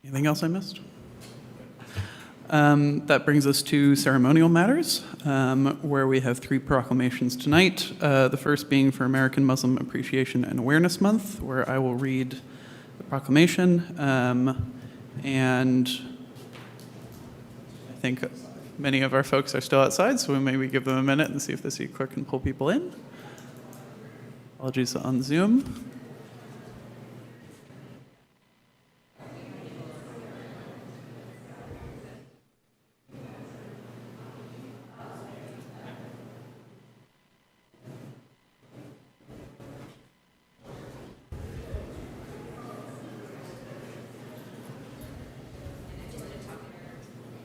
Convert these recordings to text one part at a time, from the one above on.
Anything else I missed? That brings us to ceremonial matters, where we have 3 proclamations tonight. The first being for American Muslim Appreciation and Awareness Month, where I will read the proclamation. And I think many of our folks are still outside, so we maybe give them a minute and see if the city clerk can pull people in. Apologies on Zoom.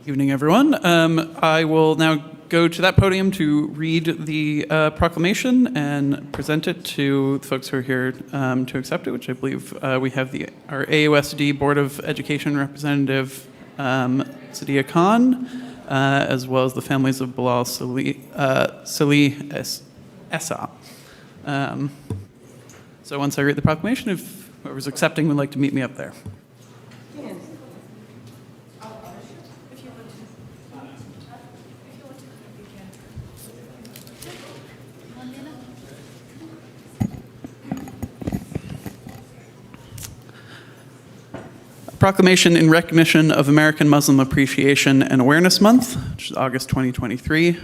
Evening, everyone. I will now go to that podium to read the proclamation and present it to the folks who are here to accept it, which I believe we have our AOSD Board of Education representative, Sadia Khan, as well as the families of Belal Salih Esa. So once I read the proclamation, if whoever's accepting would like to meet me up there. Proclamation in recognition of American Muslim Appreciation and Awareness Month, which is August 2023.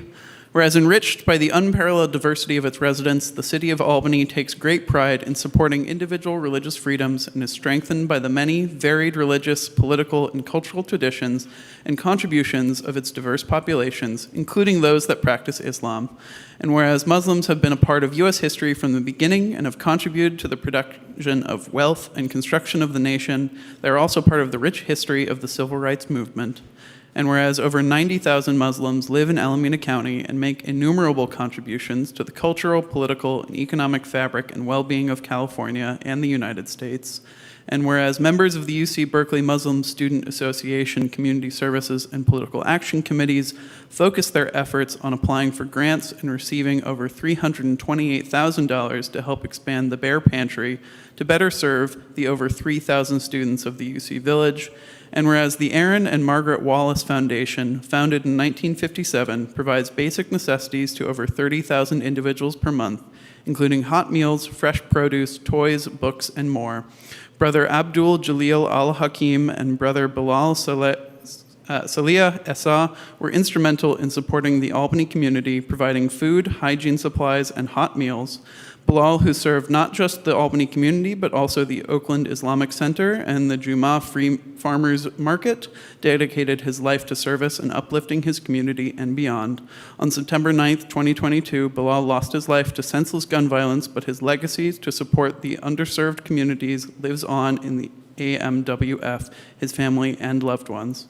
Whereas enriched by the unparalleled diversity of its residents, the City of Albany takes great pride in supporting individual religious freedoms and is strengthened by the many varied religious, political, and cultural traditions and contributions of its diverse populations, including those that practice Islam. And whereas Muslims have been a part of U.S. history from the beginning and have contributed to the production of wealth and construction of the nation, they are also part of the rich history of the civil rights movement. And whereas over 90,000 Muslims live in Alameda County and make innumerable contributions to the cultural, political, and economic fabric and well-being of California and the United States, and whereas members of the UC Berkeley Muslim Student Association Community Services and Political Action Committees focus their efforts on applying for grants and receiving over $328,000 to help expand the Bear Pantry to better serve the over 3,000 students of the UC Village, and whereas the Aaron and Margaret Wallace Foundation, founded in 1957, provides basic necessities to over 30,000 individuals per month, including hot meals, fresh produce, toys, books, and more. Brother Abdul Jalil Al-Hakim and Brother Belal Salih Esa were instrumental in supporting the Albany community, providing food, hygiene supplies, and hot meals. Belal, who served not just the Albany community, but also the Oakland Islamic Center and the Juma Free Farmers Market, dedicated his life to service and uplifting his community and beyond. On September 9th, 2022, Belal lost his life to senseless gun violence, but his legacy to support the underserved communities lives on in the AMWF, his family, and loved ones.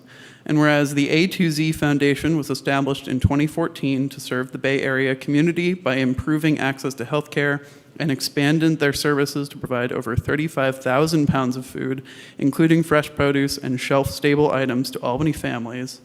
And whereas the A2Z Foundation was established in 2014 to serve the Bay Area community by improving access to health care and expanded their services to provide over 35,000 pounds of food, including fresh produce and shelf-stable items to Albany families.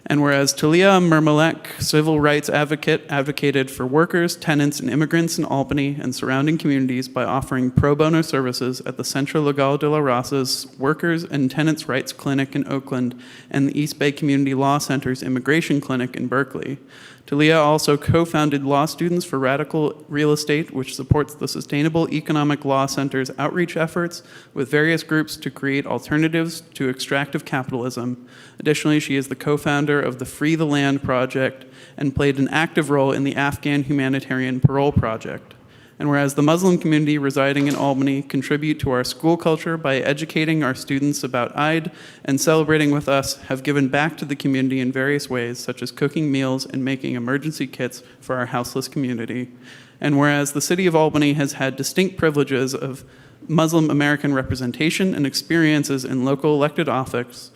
And whereas Talia Murmalek, civil rights advocate, advocated for workers, tenants, and immigrants in Albany and surrounding communities by offering pro bono services at the Centro Legal de la Raza's Workers and Tenants' Rights Clinic in Oakland and the East Bay Community Law Center's Immigration Clinic in Berkeley. Talia also co-founded Law Students for Radical Real Estate, which supports the Sustainable Economic Law Center's outreach efforts with various groups to create alternatives to extractive capitalism. Additionally, she is the co-founder of the Free the Land Project and played an active role in the Afghan Humanitarian Parole Project. And whereas the Muslim community residing in Albany contribute to our school culture by educating our students about Eid and celebrating with us, have given back to the community in various ways, such as cooking meals and making emergency kits for our houseless community. And whereas the City of Albany has had distinct privileges of Muslim American representation and experiences in local elected office,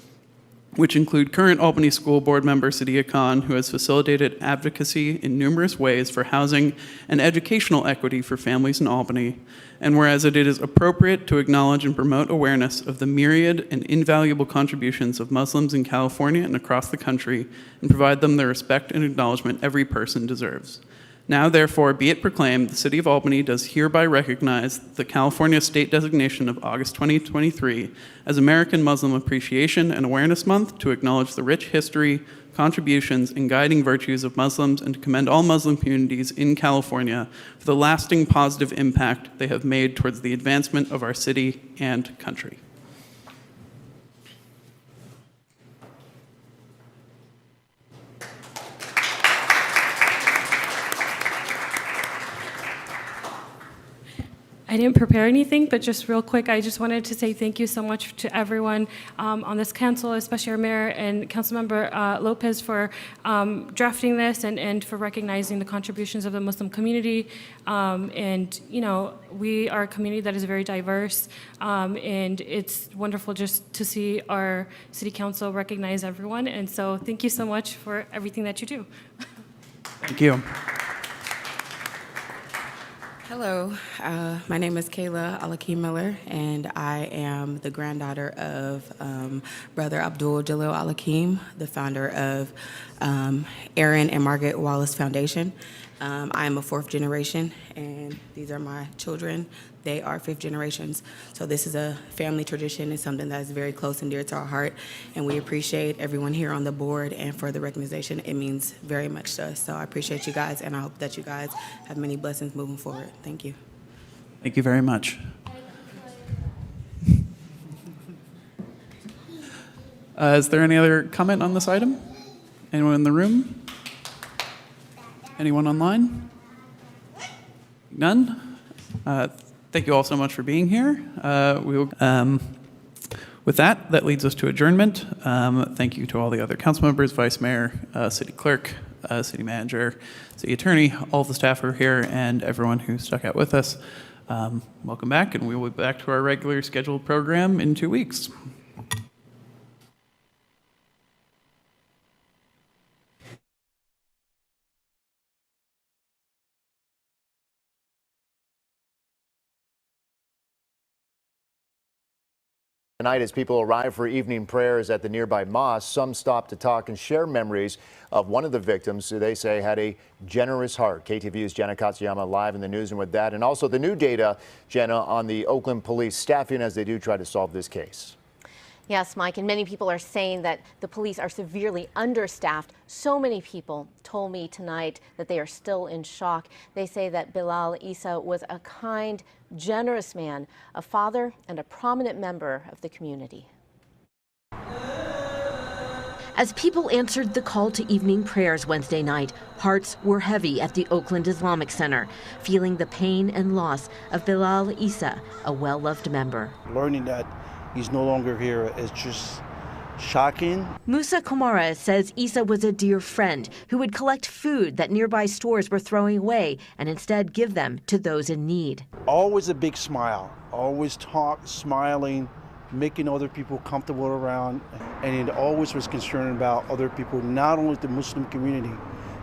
which include current Albany School Board member Sadia Khan, who has facilitated advocacy in numerous ways for housing and educational equity for families in Albany. And whereas it is appropriate to acknowledge and promote awareness of the myriad and invaluable contributions of Muslims in California and across the country, and provide them the respect and acknowledgement every person deserves. Now, therefore, be it proclaimed, the City of Albany does hereby recognize the California State designation of August 2023 as American Muslim Appreciation and Awareness Month to acknowledge the rich history, contributions, and guiding virtues of Muslims and to commend all Muslim communities in California for the lasting positive impact they have made towards the advancement of our city and country. I didn't prepare anything, but just real quick, I just wanted to say thank you so much to everyone on this council, especially our mayor and Councilmember Lopez for drafting this and for recognizing the contributions of the Muslim community. And, you know, we are a community that is very diverse, and it's wonderful just to see our city council recognize everyone. And so thank you so much for everything that you do. Thank you. Hello, my name is Kayla Alakim Miller, and I am the granddaughter of Brother Abdul Jalil Alakim, the founder of Aaron and Margaret Wallace Foundation. I am a fourth generation, and these are my children. They are fifth generations. So this is a family tradition. It's something that is very close and dear to our heart, and we appreciate everyone here on the board and for the recognition. It means very much to us. So I appreciate you guys, and I hope that you guys have many blessings moving forward. Thank you. Thank you very much. Is there any other comment on this item? Anyone in the room? Anyone online? None? Thank you all so much for being here. With that, that leads us to adjournment. Thank you to all the other council members, vice mayor, city clerk, city manager, city attorney, all the staff who are here, and everyone who stuck out with us. Welcome back, and we will be back to our regular scheduled program in 2 weeks. Tonight, as people arrive for evening prayers at the nearby mosque, some stop to talk and share memories of one of the victims who they say had a generous heart. KTVU's Jenna Katsuyama live in the newsroom with that, and also the new data, Jenna, on the Oakland police staffing as they do try to solve this case. Yes, Mike, and many people are saying that the police are severely understaffed. So many people told me tonight that they are still in shock. They say that Belal Esa was a kind, generous man, a father, and a prominent member of the community. As people answered the call to evening prayers Wednesday night, hearts were heavy at the Oakland Islamic Center, feeling the pain and loss of Belal Esa, a well-loved member. Learning that he's no longer here is just shocking. Musa Komara says Esa was a dear friend who would collect food that nearby stores were throwing away and instead give them to those in need. Always a big smile, always smiling, making other people comfortable around, and it always was concerned about other people, not only the Muslim community,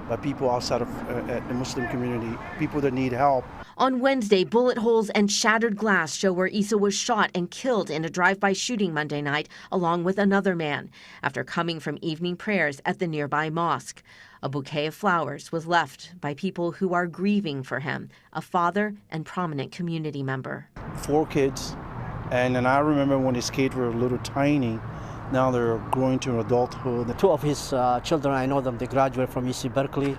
but people outside of the Muslim community, people that need help. On Wednesday, bullet holes and shattered glass show where Esa was shot and killed in a drive-by shooting Monday night, along with another man, after coming from evening prayers at the nearby mosque. A bouquet of flowers was left by people who are grieving for him, a father and prominent community member. 4 kids, and then I remember when his kids were a little tiny. Now they're growing to adulthood. 2 of his children, I know them, they graduated from UC Berkeley.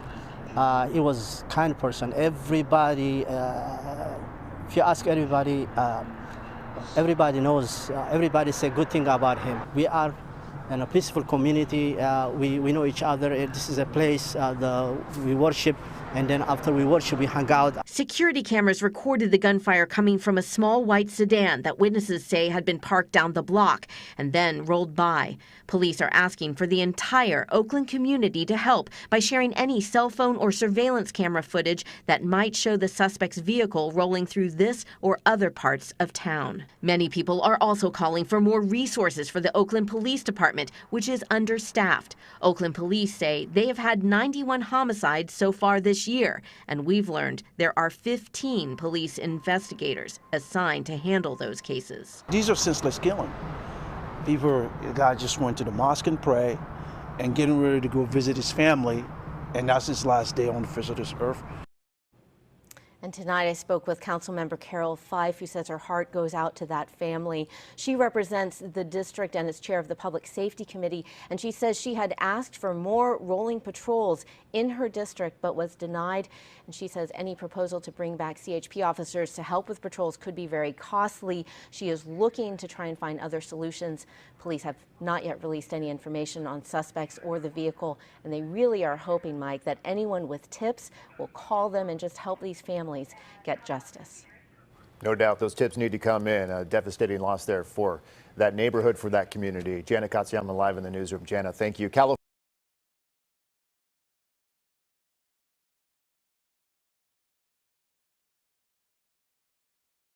He was a kind person. Everybody, if you ask everybody, everybody knows, everybody say good thing about him. We are in a peaceful community. We know each other. This is a place we worship, and then after we worship, we hang out. Security cameras recorded the gunfire coming from a small white sedan that witnesses say had been parked down the block and then rolled by. Police are asking for the entire Oakland community to help by sharing any cell phone or surveillance camera footage that might show the suspect's vehicle rolling through this or other parts of town. Many people are also calling for more resources for the Oakland Police Department, which is understaffed. Oakland police say they have had 91 homicides so far this year, and we've learned there are 15 police investigators assigned to handle those cases. These are senseless killing. People, a guy just went to the mosque and pray and getting ready to go visit his family, and that's his last day on the face of this earth. And tonight I spoke with Councilmember Carol Fife, who says her heart goes out to that family. She represents the district and is chair of the Public Safety Committee, and she says she had asked for more rolling patrols in her district but was denied. And she says any proposal to bring back CHP officers to help with patrols could be very costly. She is looking to try and find other solutions. Police have not yet released any information on suspects or the vehicle, and they really are hoping, Mike, that anyone with tips will call them and just help these families get justice. No doubt those tips need to come in. A devastating loss there for that neighborhood, for that community. Jana Katsuyama live in the newsroom. Jana, thank you.